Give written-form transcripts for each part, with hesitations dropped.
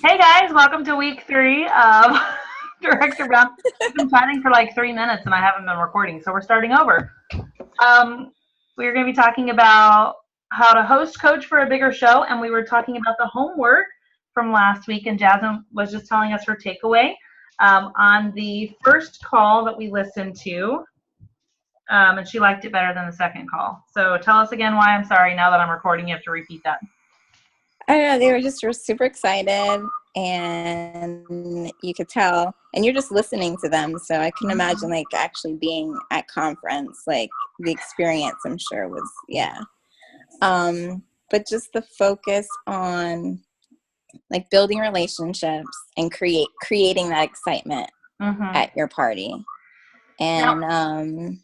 Hey guys, welcome to week 3 of Director Brown. We've been chatting for like 3 minutes and I haven't been recording, so we're starting over. We're going to be talking about how to host coach for a bigger show, and we were talking about the homework from last week, and Jasmine was just telling us her takeaway on the first call that we listened to, and she liked it better than the second call. So tell us again why. I'm sorry, now that I'm recording, you have to repeat that. I don't know, they were just super excited, and you could tell, and you're just listening to them, so I can imagine like actually being at conference, like the experience I'm sure was, but just the focus on like building relationships and creating that excitement at your party. And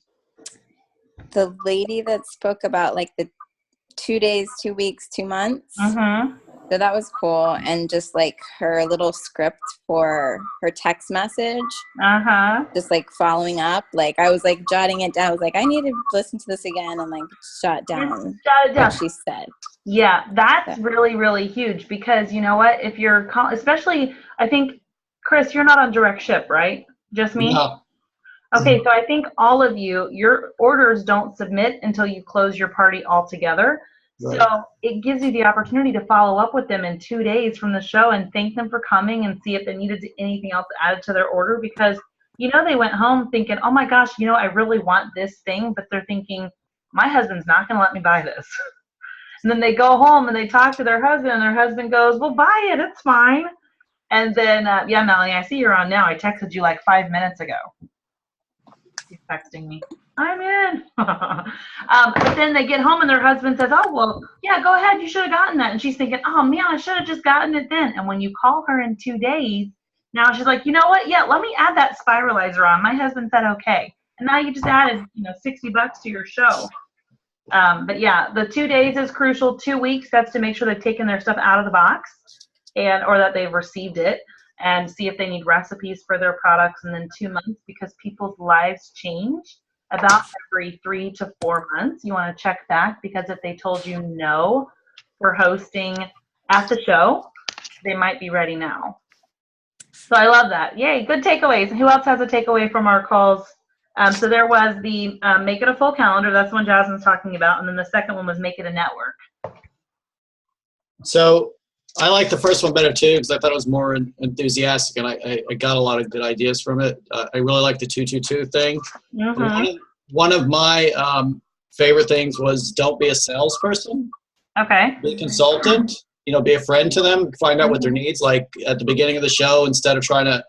the lady that spoke about like the 2 days, 2 weeks, 2 months. So that was cool. And just like her little script for her text message. Just like following up. Like I was like jotting it down. I was like, I need to listen to this again and like jot down what she said. Yeah, that's really, really huge because you know what? If you're, especially, I think, Chris, you're not on direct ship, right? Just me? No. Okay, so I think all of you, your orders don't submit until you close your party altogether. Right. So it gives you the opportunity to follow up with them in 2 days from the show and thank them for coming and see if they needed anything else added to their order, because you know they went home thinking, oh my gosh, you know, I really want this thing, but they're thinking, my husband's not going to let me buy this. And then they go home and they talk to their husband, and their husband goes, well, buy it, it's fine. And then, yeah, Melanie, I see you're on now. I texted you like 5 minutes ago. She's texting me. I'm in. But then they get home and their husband says, oh, well, yeah, go ahead. You should have gotten that. And she's thinking, oh, man, I should have just gotten it then. And when you call her in 2 days, now she's like, you know what? Yeah, let me add that spiralizer on. My husband said okay. And now you just added, $60 to your show. But yeah, the 2 days is crucial. 2 weeks, that's to make sure they've taken their stuff out of the box or that they've received it, and see if they need recipes for their products. And then 2 months, because people's lives change about every 3 to 4 months. You want to check back, because if they told you no for hosting at the show, they might be ready now. So I love that. Yay, good takeaways. Who else has a takeaway from our calls? So there was the make it a full calendar. That's one Jasmine's talking about. And then the second one was make it a network. So I like the first one better too, because I thought it was more enthusiastic, and I got a lot of good ideas from it. I really like the 222 thing. One of my favorite things was don't be a salesperson. Okay. Be a consultant. Be a friend to them. Find out what their needs. Like at the beginning of the show, instead of trying to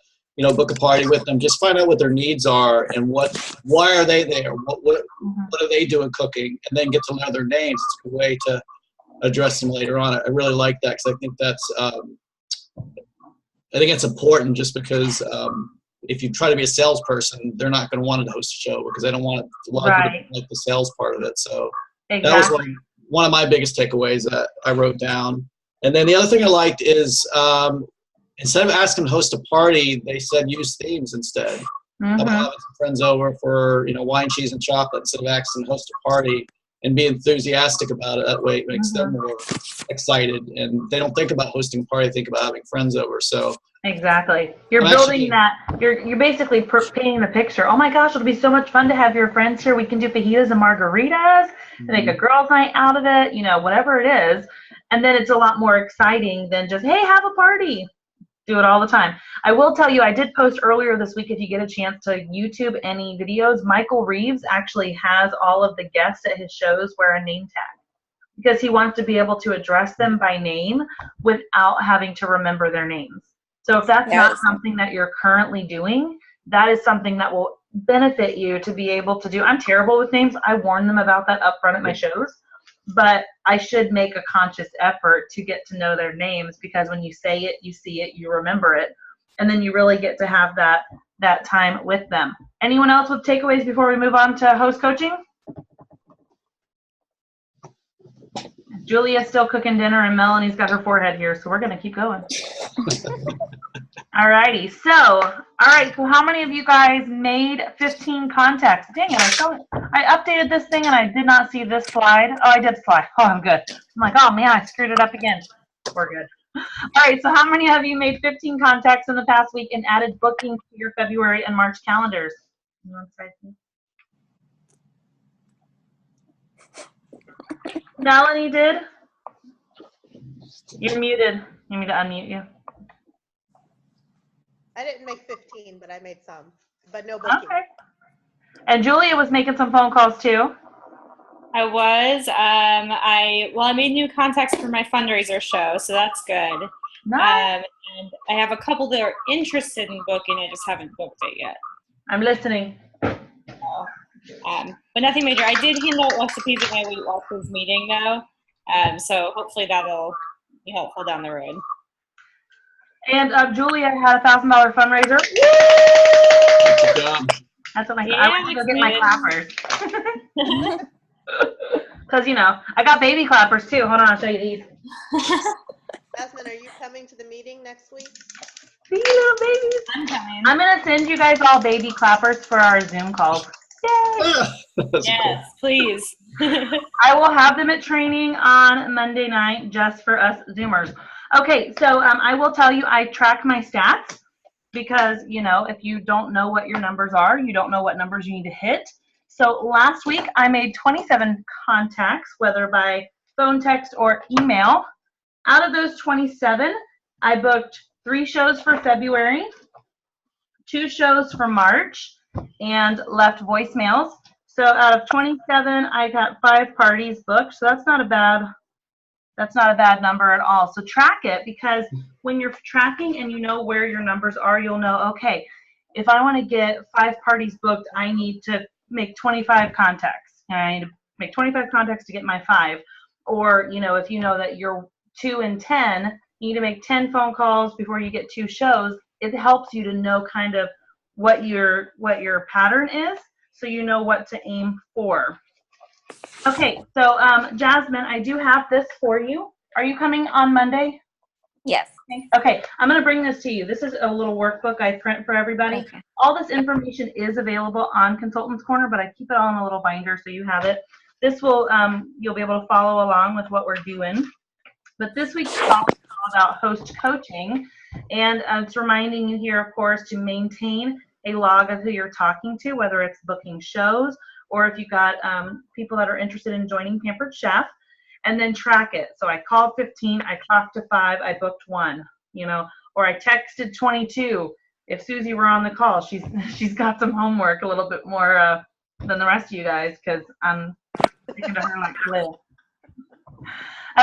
book a party with them, just find out what their needs are and why are they there? What are they doing cooking? And then get to know their names. It's a good way to address them later on. I really like that, because I think that's important, just because if you try to be a salesperson, they're not going to want to host a show, because they don't want a lot of people to like the sales part of it. So that was one of my biggest takeaways that I wrote down. And then the other thing I liked is instead of asking to host a party, they said use themes instead. About having some friends over for wine, cheese, and chocolate, instead of asking to host a party, and be enthusiastic about it. That way it makes them more excited, and they don't think about hosting a party, they think about having friends over. So exactly, you're building that. You're basically painting the picture. Oh my gosh, it'll be so much fun to have your friends here. We can do fajitas and margaritas and make a girls' night out of it. Whatever it is, and then it's a lot more exciting than just, hey, have a party. Do it all the time. I will tell you, I did post earlier this week, if you get a chance to YouTube any videos, Michael Reeves actually has all of the guests at his shows wear a name tag, because he wants to be able to address them by name without having to remember their names. So if that's not something that you're currently doing, that is something that will benefit you to be able to do. I'm terrible with names. I warn them about that up front at my shows. But I should make a conscious effort to get to know their names, because when you say it, you see it, you remember it, and then you really get to have that time with them. Anyone else with takeaways before we move on to host coaching? Julia's still cooking dinner, and Melanie's got her forehead here, so we're going to keep going. Alrighty, so how many of you guys made 15 contacts? Dang it, I updated this thing and I did not see this slide. Oh, I did slide. Oh, I'm good. I'm like, oh man, I screwed it up again. We're good. All right, so how many of you made 15 contacts in the past week and added bookings to your February and March calendars? Melanie did? You're muted. You need me to unmute you. I didn't make 15, but I made some, but no booking. Okay. And Julia was making some phone calls too. I was. I made new contacts for my fundraiser show, so that's good. Nice. And I have a couple that are interested in booking. I just haven't booked it yet. I'm listening. But nothing major. I did hand out recipes at my Weight Watchers meeting, though. So hopefully that'll be helpful down the road. And Julia had a $1,000 fundraiser. Good job. That's what I went to go get my clappers. Because, you know, I got baby clappers too. Hold on, I'll show you these. Jasmine, are you coming to the meeting next week? See you, little babies. I'm coming. I'm going to send you guys all baby clappers for our Zoom calls. Yay! Yes, please. I will have them at training on Monday night just for us Zoomers. Okay, so I will tell you I track my stats because, you know, if you don't know what your numbers are, you don't know what numbers you need to hit. So last week I made 27 contacts, whether by phone, text, or email. Out of those 27, I booked 3 shows for February, 2 shows for March, and left voicemails. So out of 27, I got 5 parties booked. So that's not a bad number at all. So track it, because when you're tracking and you know where your numbers are, you'll know, okay, if I want to get 5 parties booked, I need to make 25 contacts. I need to make 25 contacts to get my 5. Or, you know, if you know that you're 2 and 10, you need to make 10 phone calls before you get 2 shows. It helps you to know kind of what your pattern is, so you know what to aim for. Okay, so Jasmine, I do have this for you. Are you coming on Monday? Yes. Okay, I'm going to bring this to you. This is a little workbook I print for everybody. Okay. All this information is available on Consultants Corner, but I keep it all in a little binder so you have it. This will, you'll be able to follow along with what we're doing. But this week's call is all about host coaching, and it's reminding you here, of course, to maintain a log of who you're talking to, whether it's booking shows or if you've got people that are interested in joining Pampered Chef, and then track it. So I called 15, I talked to 5, I booked 1, you know, or I texted 22. If Susie were on the call, she's got some homework a little bit more than the rest of you guys, because I'm thinking to her like Lil.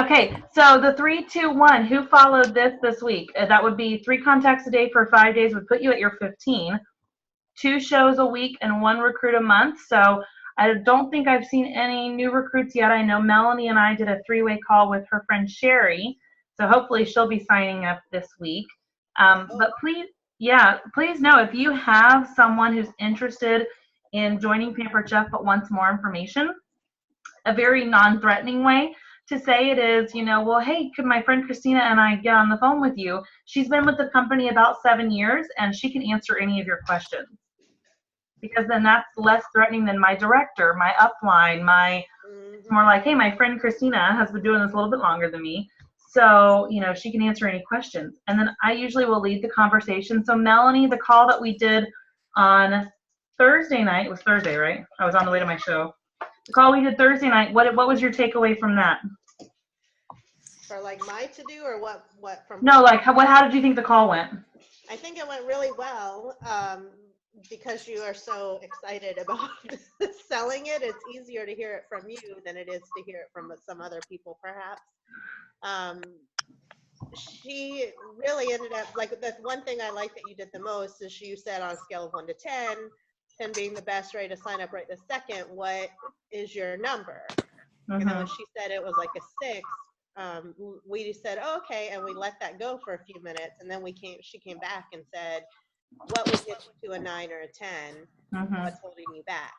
Okay, so the 3, 2, 1, who followed this week? That would be 3 contacts a day for 5 days would put you at your 15. 2 shows a week and 1 recruit a month. So I don't think I've seen any new recruits yet. I know Melanie and I did a 3-way call with her friend Sherry. So hopefully she'll be signing up this week. But please know if you have someone who's interested in joining Pampered Chef but wants more information, a very non-threatening way to say it is, you know, well, hey, could my friend Christina and I get on the phone with you? She's been with the company about 7 years, and she can answer any of your questions. Because then that's less threatening than my director, my upline, it's more like, hey, my friend Christina has been doing this a little bit longer than me, so, you know, she can answer any questions. And then I usually will lead the conversation. So Melanie, the call that we did on Thursday night, it was Thursday, right? I was on the way to my show. The call we did Thursday night, what was your takeaway from that? For like my to-do, or what from? No, like how did you think the call went? I think it went really well. Because you are so excited about selling it, it's easier to hear it from you than it is to hear it from some other people, perhaps. She really ended up, like, the one thing I like that you did the most is you said on a scale of 1 to 10, 10 being the best, ready to sign up right this second, what is your number? And then when she said it was like a 6, we said, oh, okay, and we let that go for a few minutes, and then she came back and said, what would get you to a 9 or a 10? What's holding you back?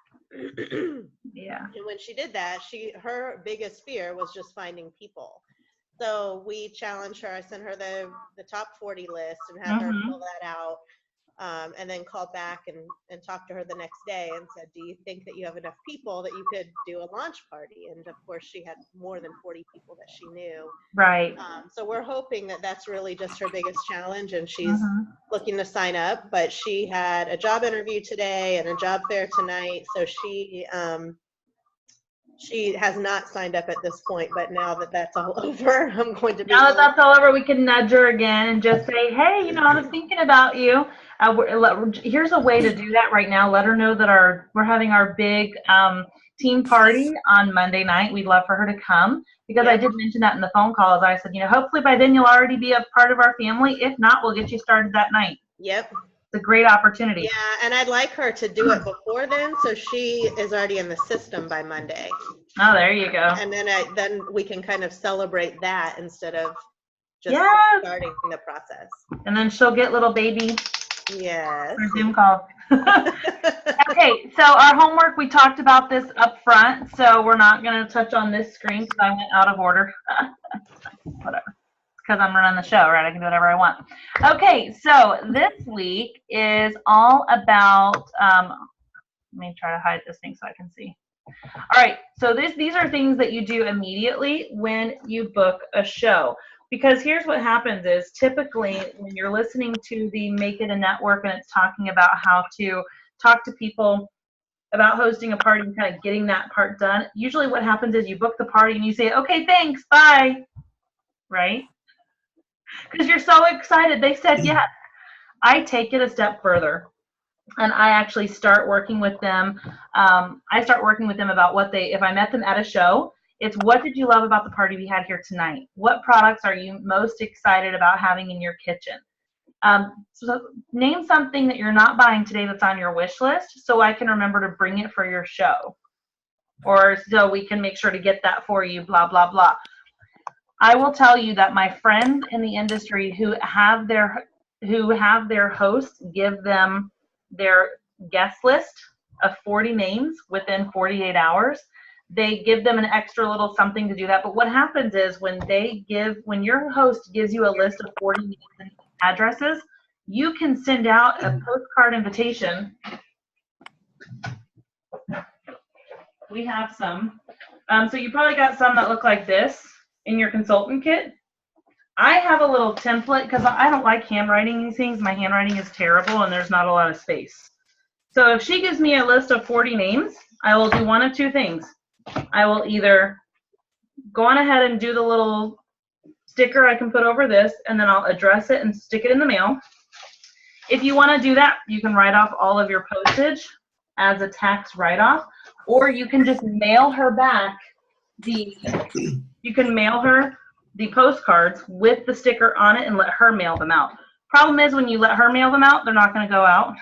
Yeah. And when she did that, her biggest fear was just finding people. So we challenged her. I sent her the top 40 list and had her fill that out. and then called back and talked to her the next day and said, do you think that you have enough people that you could do a launch party? And of course, she had more than 40 people that she knew. Right. So we're hoping that that's really just her biggest challenge, and she's looking to sign up. But she had a job interview today and a job fair tonight, so she has not signed up at this point. But now that that's all over, I'm going to be. Now that that's all over, we can nudge her again and just say, hey, you know, I was thinking about you. Here's a way to do that right now. Let her know that we're having our big team party on Monday night. We'd love for her to come, because I did mention that in the phone call. As I said, you know, hopefully by then you'll already be a part of our family. If not, we'll get you started that night. Yep. It's a great opportunity. Yeah, and I'd like her to do it before then, so she is already in the system by Monday. Oh, there you go. And then we can kind of celebrate that instead of just starting the process. And then she'll get little baby. Yes. For Zoom call. Okay, so our homework, we talked about this up front, so we're not going to touch on this screen because I went out of order. Whatever. Because I'm running the show, right? I can do whatever I want. Okay, so this week is all about, let me try to hide this thing so I can see. All right, so these are things that you do immediately when you book a show. Because here's what happens is, typically when you're listening to the Make It a Network and it's talking about how to talk to people about hosting a party and kind of getting that part done, usually what happens is you book the party and you say, okay, thanks, bye, right? Because you're so excited. They said yes. I take it a step further, and I actually start working with them. I start working with them about if I met them at a show, it's what did you love about the party we had here tonight? What products are you most excited about having in your kitchen? So name something that you're not buying today that's on your wish list, so I can remember to bring it for your show, or so we can make sure to get that for you, blah, blah, blah. I will tell you that my friends in the industry who have their hosts give them their guest list of 40 names within 48 hours, they give them an extra little something to do that. But what happens is when your host gives you a list of 40 names and addresses, you can send out a postcard invitation. We have some. So you probably got some that look like this in your consultant kit. I have a little template because I don't like handwriting these things. My handwriting is terrible and there's not a lot of space. So if she gives me a list of 40 names, I will do one of two things. I will either go on ahead and do the little sticker I can put over this, and then I'll address it and stick it in the mail. If you want to do that, you can write off all of your postage as a tax write-off, or you can just mail her back the postcards with the sticker on it and let her mail them out. Problem is, when you let her mail them out, they're not going to go out.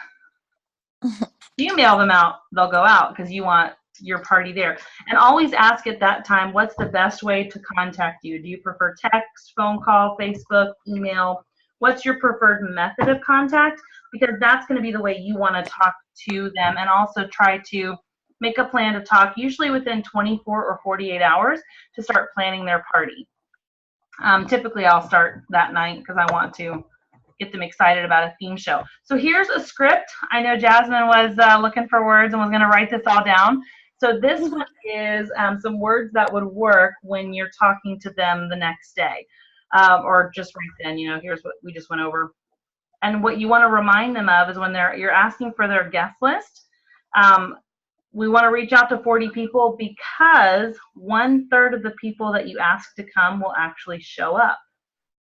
You mail them out, they'll go out because you want your party there. And always ask at that time, what's the best way to contact you? Do you prefer text, phone call, Facebook, email? What's your preferred method of contact? Because that's going to be the way you want to talk to them, and also try to make a plan to talk usually within 24 or 48 hours to start planning their party. Typically I'll start that night because I want to get them excited about a theme show. So here's a script. I know Jasmine was looking for words and was going to write this all down. So this one is some words that would work when you're talking to them the next day, or just right then. You know, here's what we just went over. And what you want to remind them of is when you're asking for their guest list, we want to reach out to 40 people because 1/3 of the people that you ask to come will actually show up,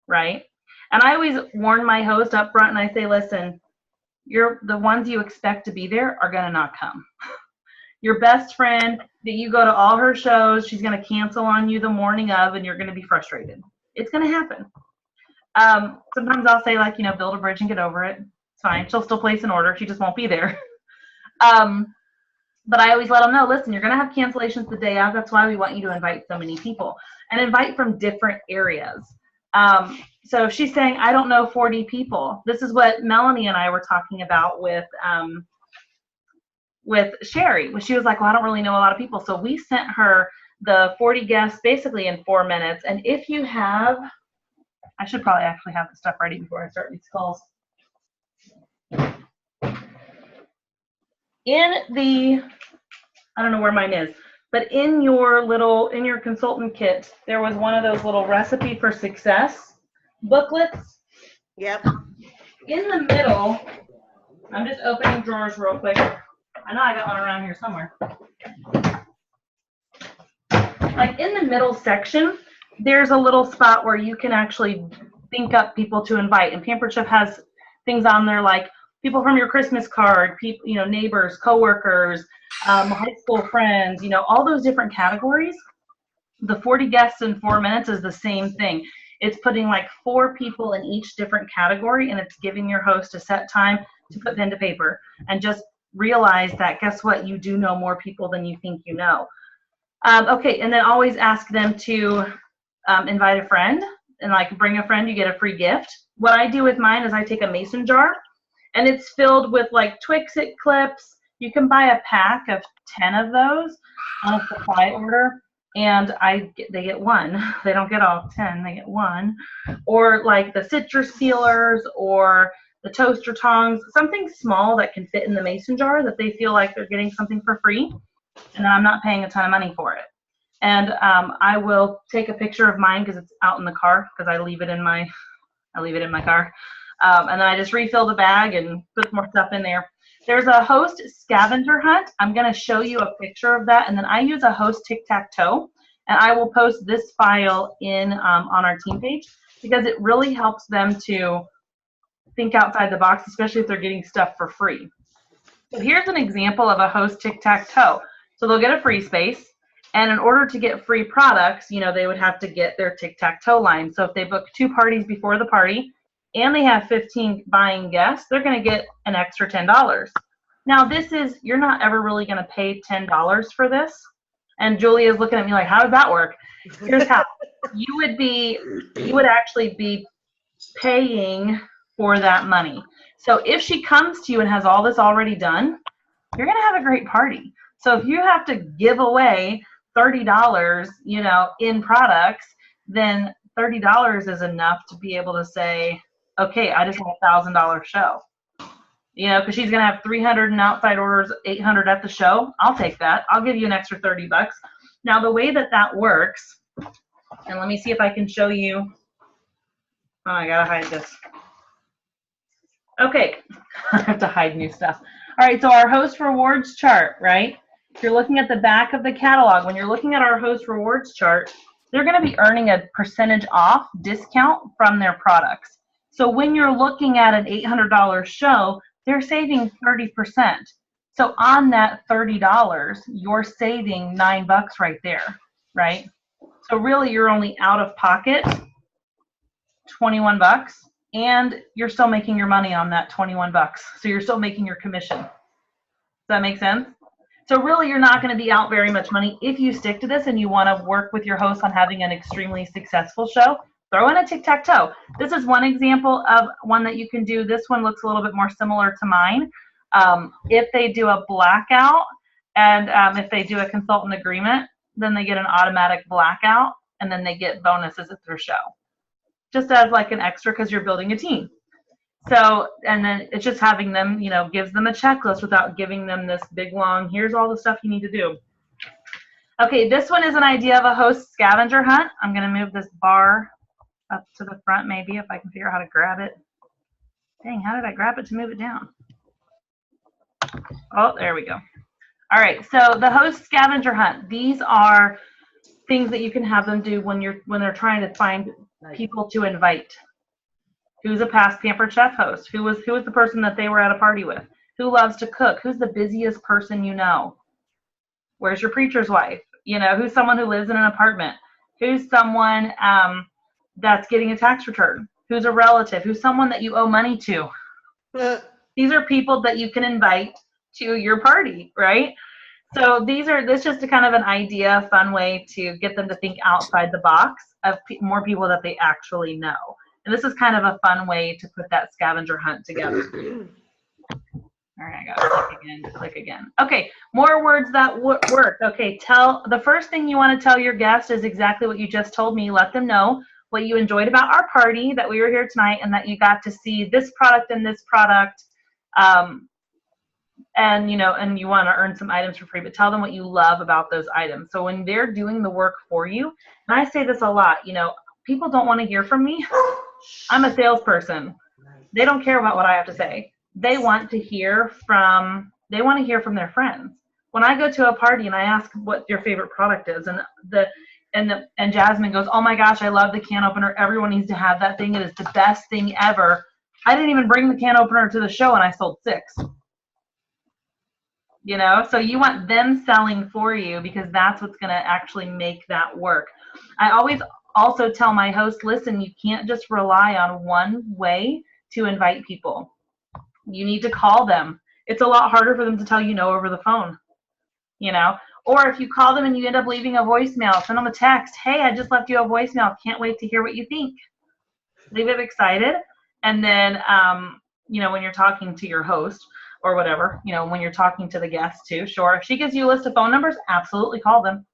right? And I always warn my host up front and I say, listen, the ones you expect to be there are going to not come. Your best friend that you go to all her shows, she's going to cancel on you the morning of, and you're going to be frustrated. It's going to happen. Sometimes I'll say, like, build a bridge and get over it. It's fine. She'll still place an order. She just won't be there. But I always let them know, listen, you're going to have cancellations the day of. That's why we want you to invite so many people, and invite from different areas. So she's saying, I don't know 40 people. This is what Melanie and I were talking about with Sherry. She was like, well, I don't really know a lot of people. So we sent her the 40 guests basically in 4 minutes. And if you have, I should probably actually have the stuff ready before I start these calls. in the, I don't know where mine is, but in your consultant kit, there was one of those little recipe for success booklets. Yep. In the middle, I'm just opening drawers real quick. I know I got one around here somewhere. Like in the middle section, there's a little spot where you can actually think up people to invite. And Pampered Chef has things on there like people from your Christmas card, people, neighbors, coworkers, high school friends, all those different categories. The 40 guests in 4 minutes is the same thing. It's putting like 4 people in each different category, and it's giving your host a set time to put pen to paper and just realize that, guess what, you do know more people than you think you know. Okay, and then always ask them to invite a friend, and like bring a friend, you get a free gift. What I do with mine is I take a mason jar, and it's filled with like Twix-It clips. You can buy a pack of 10 of those on a supply order, and they get 1. They don't get all 10, they get 1. Or like the citrus sealers or the toaster tongs, something small that can fit in the mason jar that they feel like they're getting something for free, and I'm not paying a ton of money for it. And I will take a picture of mine because it's out in the car, because I leave it in my car. And then I just refill the bag and put more stuff in there. There's a host scavenger hunt. I'm going to show you a picture of that. And then I use a host tic-tac-toe. And I will post this file on our team page, because it really helps them to think outside the box, especially if they're getting stuff for free. So here's an example of a host tic-tac-toe. So they'll get a free space. And in order to get free products, they would have to get their tic-tac-toe line. So if they book 2 parties before the party and they have 15 buying guests, they're going to get an extra $10. Now you're not ever really going to pay $10 for this. And Julia's looking at me like, how does that work? Here's how. You would actually be paying for that money. So if she comes to you and has all this already done, you're going to have a great party. So if you have to give away $30, in products, then $30 is enough to be able to say, okay, I just want a $1,000 show. Because she's going to have 300 in outside orders, 800 at the show. I'll take that. I'll give you an extra $30. Now, the way that works, and let me see if I can show you. Oh, I got to hide this. Okay. I have to hide new stuff. All right, so our host rewards chart, right? If you're looking at the back of the catalog, when you're looking at our host rewards chart, they're going to be earning a percentage off discount from their products. So when you're looking at an $800 show, they're saving 30%. So on that $30, you're saving $9 right there, right? So really you're only out of pocket $21, and you're still making your money on that $21. So you're still making your commission. Does that make sense? So really, you're not going to be out very much money if you stick to this and you want to work with your host on having an extremely successful show. Throw in a tic-tac-toe. This is one example of one that you can do. This one looks a little bit more similar to mine. If they do a blackout and if they do a consultant agreement, then they get an automatic blackout, and then they get bonuses at their show. Just as like an extra, because you're building a team. So, and then it's just having them, gives them a checklist without giving them this big, long, here's all the stuff you need to do. Okay, this one is an idea of a host scavenger hunt. I'm going to move this bar up to the front, maybe, if I can figure out how to grab it. Dang, how did I grab it to move it down? Oh, there we go. All right, so the host scavenger hunt. These are things that you can have them do when they're trying to find people to invite. Who's a past Pampered Chef host? Who was the person that they were at a party with? Who loves to cook? Who's the busiest person you know? Where's your preacher's wife? Who's someone who lives in an apartment? Who's someone that's getting a tax return? Who's a relative? Who's someone that you owe money to? These are people that you can invite to your party, right? So this is just a kind of an idea, fun way to get them to think outside the box of more people that they actually know. And this is kind of a fun way to put that scavenger hunt together. All right, I got to click again. Okay, more words that work. Okay, the first thing you want to tell your guest is exactly what you just told me. Let them know what you enjoyed about our party, that we were here tonight, and that you got to see this product and this product. and you want to earn some items for free, but tell them what you love about those items. So when they're doing the work for you, and I say this a lot, people don't want to hear from me. I'm a salesperson. They don't care about what I have to say. They want to hear from their friends. When I go to a party and I ask what your favorite product is, and Jasmine goes, "Oh my gosh, I love the can opener. Everyone needs to have that thing. It is the best thing ever." I didn't even bring the can opener to the show, and I sold 6. So you want them selling for you, because that's what's going to actually make that work. I always also tell my host, listen, you can't just rely on one way to invite people. You need to call them. It's a lot harder for them to tell you no over the phone, or if you call them and you end up leaving a voicemail, send them a text. Hey, I just left you a voicemail. Can't wait to hear what you think. Leave them excited. And then, when you're talking to your host or whatever, when you're talking to the guest too, sure. If she gives you a list of phone numbers, absolutely call them.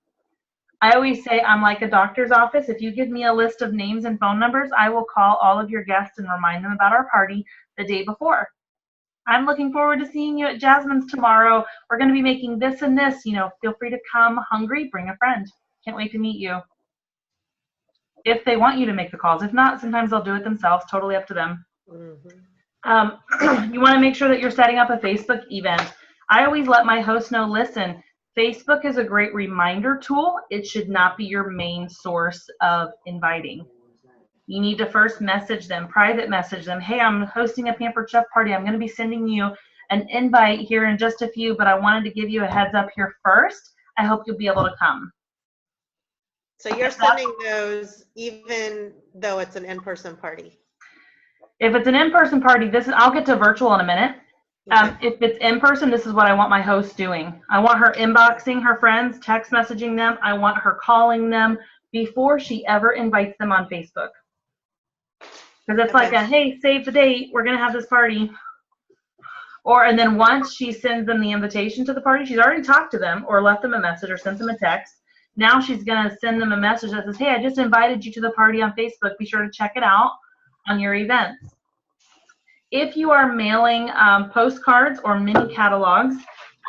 I always say I'm like a doctor's office. If you give me a list of names and phone numbers, I will call all of your guests and remind them about our party the day before. I'm looking forward to seeing you at Jasmine's tomorrow. We're going to be making this and this. Feel free to come hungry. Bring a friend. Can't wait to meet you. If they want you to make the calls. If not, sometimes they'll do it themselves. Totally up to them. You want to make sure that you're setting up a Facebook event. I always let my host know, listen, Facebook is a great reminder tool. It should not be your main source of inviting. You need to first message them, private message them. Hey, I'm hosting a Pampered Chef party. I'm going to be sending you an invite here in just a few, but I wanted to give you a heads up here first. I hope you'll be able to come. So you're sending those even though it's an in-person party? If it's an in-person party, I'll get to virtual in a minute. If it's in person, this is what I want my host doing. I want her inboxing her friends, text messaging them. I want her calling them before she ever invites them on Facebook. Because it's like hey, save the date. We're going to have this party. And then once she sends them the invitation to the party, she's already talked to them or left them a message or sent them a text. Now she's going to send them a message that says, hey, I just invited you to the party on Facebook. Be sure to check it out on your events. If you are mailing postcards or mini catalogs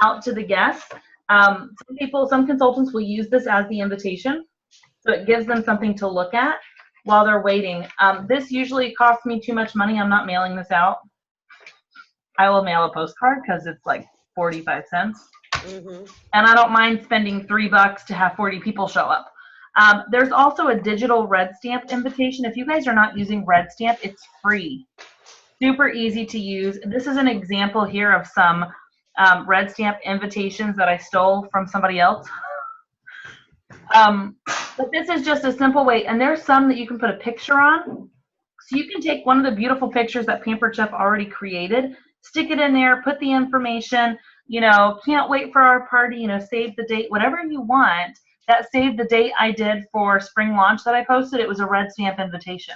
out to the guests, some consultants will use this as the invitation. So it gives them something to look at while they're waiting. This usually costs me too much money. I'm not mailing this out. I will mail a postcard because it's like 45 cents. Mm-hmm. And I don't mind spending $3 to have 40 people show up. There's also a digital red stamp invitation. If you guys are not using red stamp, it's free. Super easy to use. This is an example here of some red stamp invitations that I stole from somebody else. But this is just a simple way, and there's some that you can put a picture on. So you can take one of the beautiful pictures that Pampered Chef already created, stick it in there, put the information, can't wait for our party, save the date, whatever you want. That save the date I did for spring launch that I posted, it was a red stamp invitation.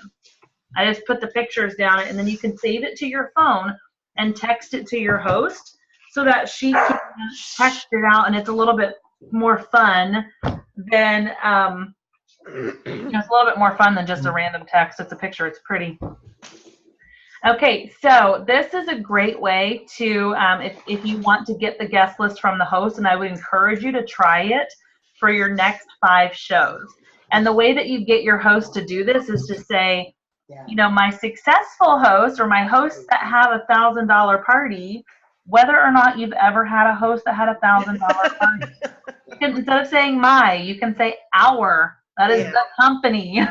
I just put the pictures down, and then you can save it to your phone and text it to your host so that she can text it out, and it's a little bit more fun than it's a little bit more fun than just a random text. It's a picture. It's pretty. Okay, so this is a great way to, if you want to get the guest list from the host, and I would encourage you to try it for your next 5 shows. And the way that you get your host to do this is to say, my successful host or my hosts that have $1,000 party, whether or not you've ever had a host that had $1,000 party, instead of saying you can say our. That is the company.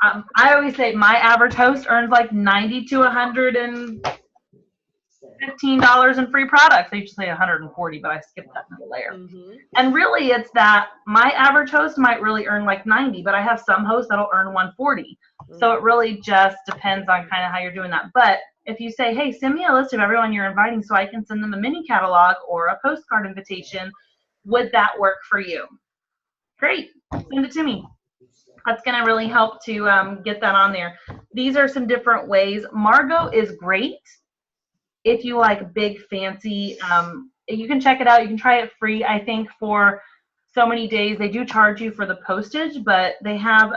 I always say my average host earns like $90 to $115 in free products. I used to say 140, but I skipped that middle layer. Mm-hmm. And really, it's that my average host might really earn like 90, but I have some hosts that'll earn 140. Mm-hmm. So it really just depends on kind of how you're doing that. But if you say, hey, send me a list of everyone you're inviting so I can send them a mini catalog or a postcard invitation, would that work for you? Great. Send it to me. That's going to really help to get that on there. These are some different ways. Margot is great if you like big, fancy. You can check it out. You can try it free, I think, for so many days. They do charge you for the postage, but they have,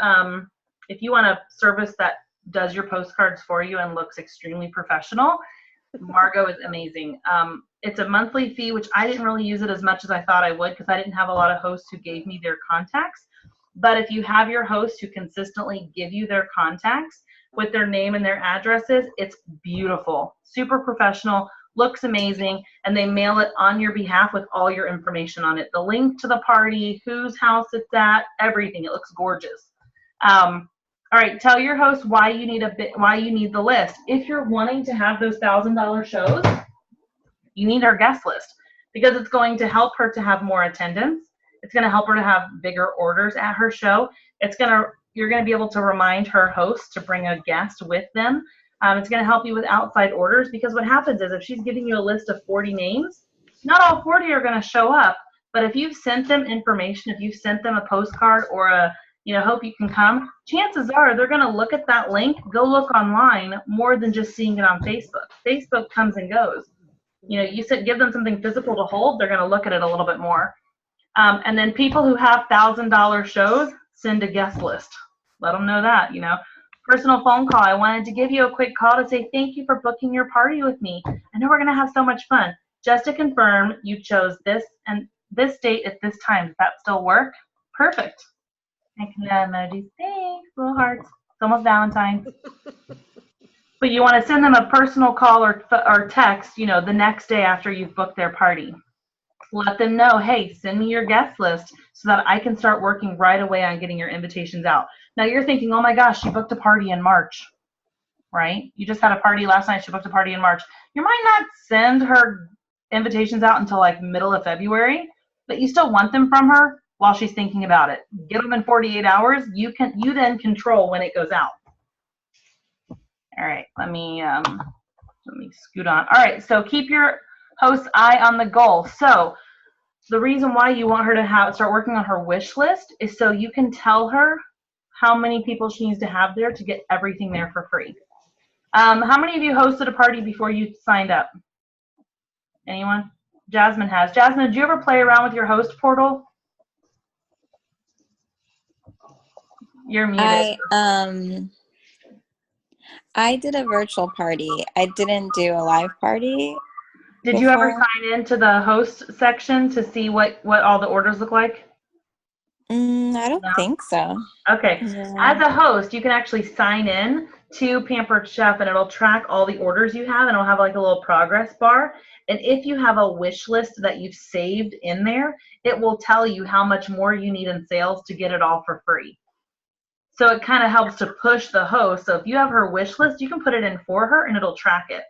if you want a service that does your postcards for you and looks extremely professional, Margot is amazing. It's a monthly fee, which I didn't really use it as much as I thought I would because I didn't have a lot of hosts who gave me their contacts. But if you have your hosts who consistently give you their contacts with their name and their addresses, it's beautiful, super professional, looks amazing, and they mail it on your behalf with all your information on it. The link to the party, whose house it's at, everything. It looks gorgeous. All right, tell your host why you need the list. If you're wanting to have those $1,000 shows, you need her guest list because it's going to help her to have more attendance. It's going to help her to have bigger orders at her show. You're going to be able to remind her host to bring a guest with them. It's going to help you with outside orders because what happens is if she's giving you a list of 40 names, not all 40 are going to show up. But if you've sent them information, if you've sent them a postcard or hope you can come, chances are they're going to look at that link, go look online more than just seeing it on Facebook. Facebook comes and goes. You give them something physical to hold, they're going to look at it a little bit more. And then people who have $1,000 shows, send a guest list. Let them know that, Personal phone call. I wanted to give you a quick call to say thank you for booking your party with me. I know we're going to have so much fun. Just to confirm, you chose this and this date at this time. Does that still work? Perfect. I can emojis. Thanks, little hearts. It's almost Valentine's. But you want to send them a personal call or text, the next day after you've booked their party. Let them know, hey, send me your guest list so that I can start working right away on getting your invitations out. Now you're thinking, oh my gosh, she booked a party in March, right? You just had a party last night, she booked a party in March. You might not send her invitations out until like middle of February, but you still want them from her while she's thinking about it. Get them in 48 hours. You then control when it goes out. All right, let me scoot on. All right, so keep your host's eye on the goal. So the reason why you want her to start working on her wish list is so you can tell her how many people she needs to have there to get everything there for free. How many of you hosted a party before you signed up? Anyone? Jasmine has. Jasmine, did you ever play around with your host portal? You're muted. I did a virtual party. I didn't do a live party. Did you ever sign into the host section to see what all the orders look like? I don't think so. Okay. Yeah. As a host, you can actually sign in to Pampered Chef and it'll track all the orders you have and it'll have like a little progress bar. And if you have a wish list that you've saved in there, it will tell you how much more you need in sales to get it all for free. So it kind of helps to push the host. So if you have her wish list, you can put it in for her and it'll track it.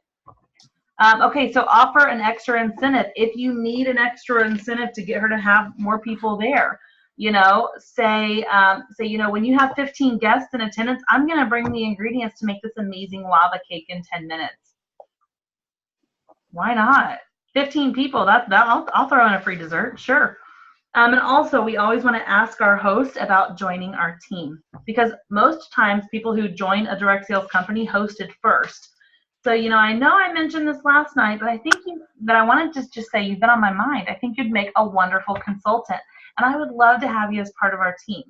Okay, so offer an extra incentive. If you need an extra incentive to get her to have more people there, say, when you have 15 guests in attendance, I'm going to bring the ingredients to make this amazing lava cake in 10 minutes. Why not? 15 people, I'll throw in a free dessert, sure. And also, we always want to ask our host about joining our team because most times people who join a direct sales company hosted first. So, I know I mentioned this last night, but I think I wanted to just say you've been on my mind. I think you'd make a wonderful consultant, and I would love to have you as part of our team.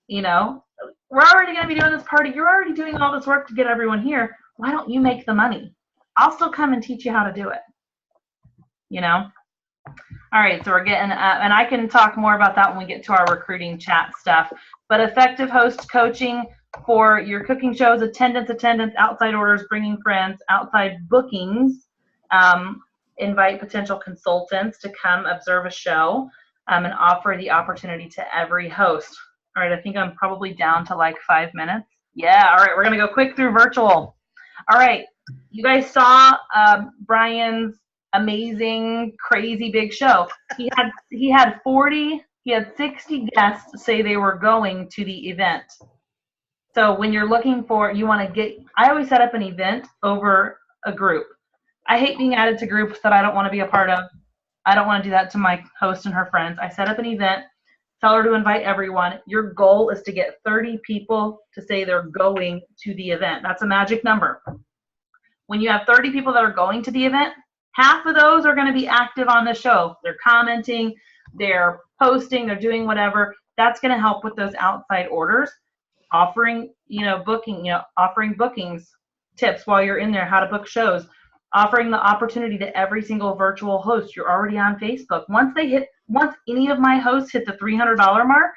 We're already going to be doing this party. You're already doing all this work to get everyone here. Why don't you make the money? I'll still come and teach you how to do it. All right, so we're getting, and I can talk more about that when we get to our recruiting chat stuff, but effective host coaching for your cooking shows, attendance, outside orders, bringing friends, outside bookings, invite potential consultants to come observe a show, and offer the opportunity to every host. All right, I think I'm probably down to like 5 minutes. Yeah, all right, we're gonna go quick through virtual. All right, you guys saw Brian's amazing, crazy big show. He had 60 guests say they were going to the event. So when you're looking for, I always set up an event over a group. I hate being added to groups that I don't want to be a part of. I don't want to do that to my host and her friends. I set up an event, tell her to invite everyone. Your goal is to get 30 people to say they're going to the event. That's a magic number. When you have 30 people that are going to the event, half of those are going to be active on the show. They're commenting, they're posting, they're doing whatever. That's going to help with those outside orders. Offering, offering bookings tips while you're in there, how to book shows, offering the opportunity to every single virtual host. You're already on Facebook. Once any of my hosts hit the $300 mark,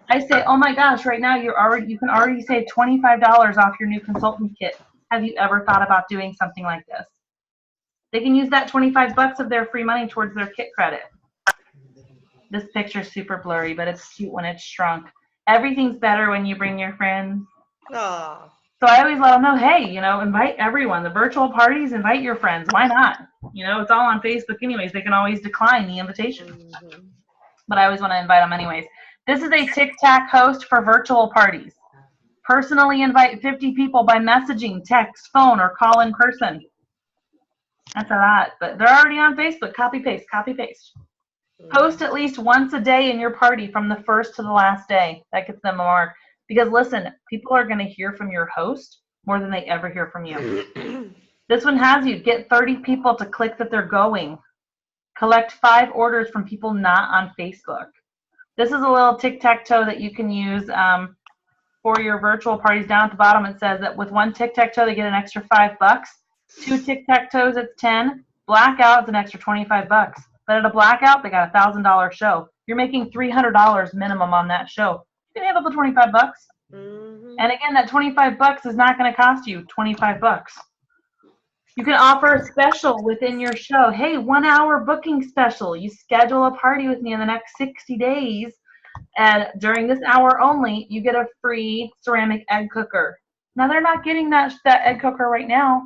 I say, oh my gosh, right now you can already save $25 off your new consultant kit. Have you ever thought about doing something like this? They can use that $25 of their free money towards their kit credit. This picture's super blurry, but it's cute when it's shrunk. Everything's better when you bring your friends. Aww. So I always let them know, hey, invite everyone. The virtual parties, invite your friends. Why not? It's all on Facebook anyways. They can always decline the invitation. Mm-hmm. But I always want to invite them anyways. This is a TikTok host for virtual parties. Personally invite 50 people by messaging, text, phone, or call in person. That's a lot, but they're already on Facebook. Copy, paste, copy, paste. Post at least once a day in your party from the first to the last day. That gets them a mark. Because listen, people are going to hear from your host more than they ever hear from you. This one has you. Get 30 people to click that they're going. Collect 5 orders from people not on Facebook. This is a little tic-tac-toe that you can use for your virtual parties. Down at the bottom it says that with 1 tic-tac-toe they get an extra $5. 2 tic-tac-toes, it's 10. Blackout, it's an extra $25. But at a blackout, they got a $1,000 show. You're making $300 minimum on that show. You can handle the $25. Mm-hmm. And again, that $25 is not going to cost you $25. You can offer a special within your show. Hey, 1 hour booking special. You schedule a party with me in the next 60 days, and during this hour only, you get a free ceramic egg cooker. Now, they're not getting that egg cooker right now.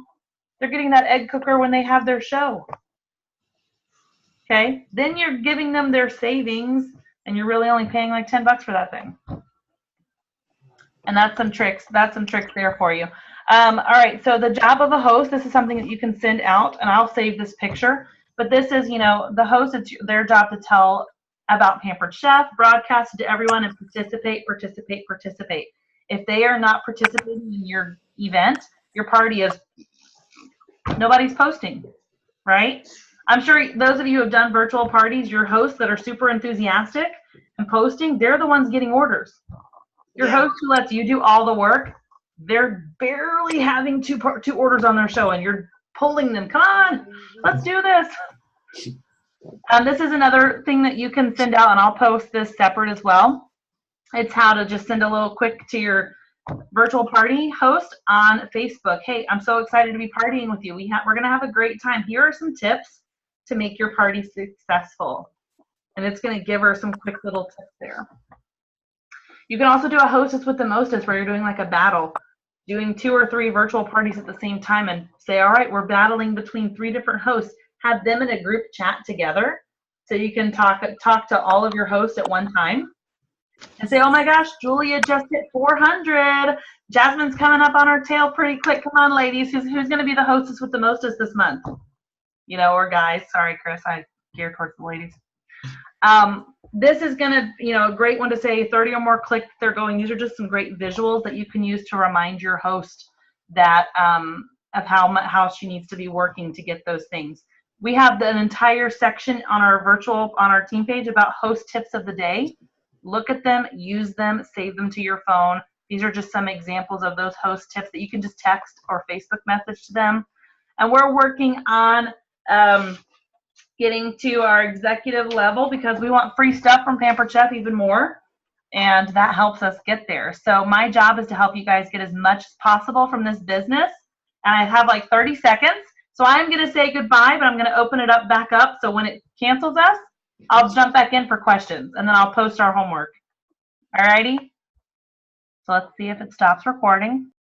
They're getting that egg cooker when they have their show. Okay? Then you're giving them their savings, and you're really only paying like $10 for that thing. And that's some tricks. That's some tricks there for you. All right, so the job of a host, this is something that you can send out, and I'll save this picture. But this is, the host, it's their job to tell about Pampered Chef, broadcast it to everyone, and participate. If they are not participating in your event, your party is, nobody's posting, right? I'm sure those of you who have done virtual parties, your hosts that are super enthusiastic and posting, they're the ones getting orders. Your host who lets you do all the work, they're barely having two orders on their show, and you're pulling them. Come on, let's do this. This is another thing that you can send out, and I'll post this separate as well. It's how to just send a little quick to your virtual party host on Facebook. Hey, I'm so excited to be partying with you. We're going to have a great time. Here are some tips to make your party successful. And it's going to give her some quick little tips there. You can also do a hostess with the mostest, where you're doing like a battle, doing 2 or 3 virtual parties at the same time, and say, all right, we're battling between 3 different hosts. Have them in a group chat together so you can talk to all of your hosts at one time. And say, oh my gosh, Julia just hit 400. Jasmine's coming up on her tail pretty quick. Come on, ladies. Who's going to be the hostess with the mostest this month? Or guys. Sorry, Chris. I gear towards the ladies. This is going to, a great one to say 30 or more clicks they're going. These are just some great visuals that you can use to remind your host that of how she needs to be working to get those things. We have an entire section on our team page about host tips of the day. Look at them, use them, save them to your phone. These are just some examples of those host tips that you can just text or Facebook message to them. And we're working on getting to our executive level because we want free stuff from Pampered Chef even more. And that helps us get there. So my job is to help you guys get as much as possible from this business. And I have like 30 seconds. So I'm going to say goodbye, but I'm going to open it back up. So when it cancels us, I'll jump back in for questions, and then I'll post our homework. All righty? So let's see if it stops recording.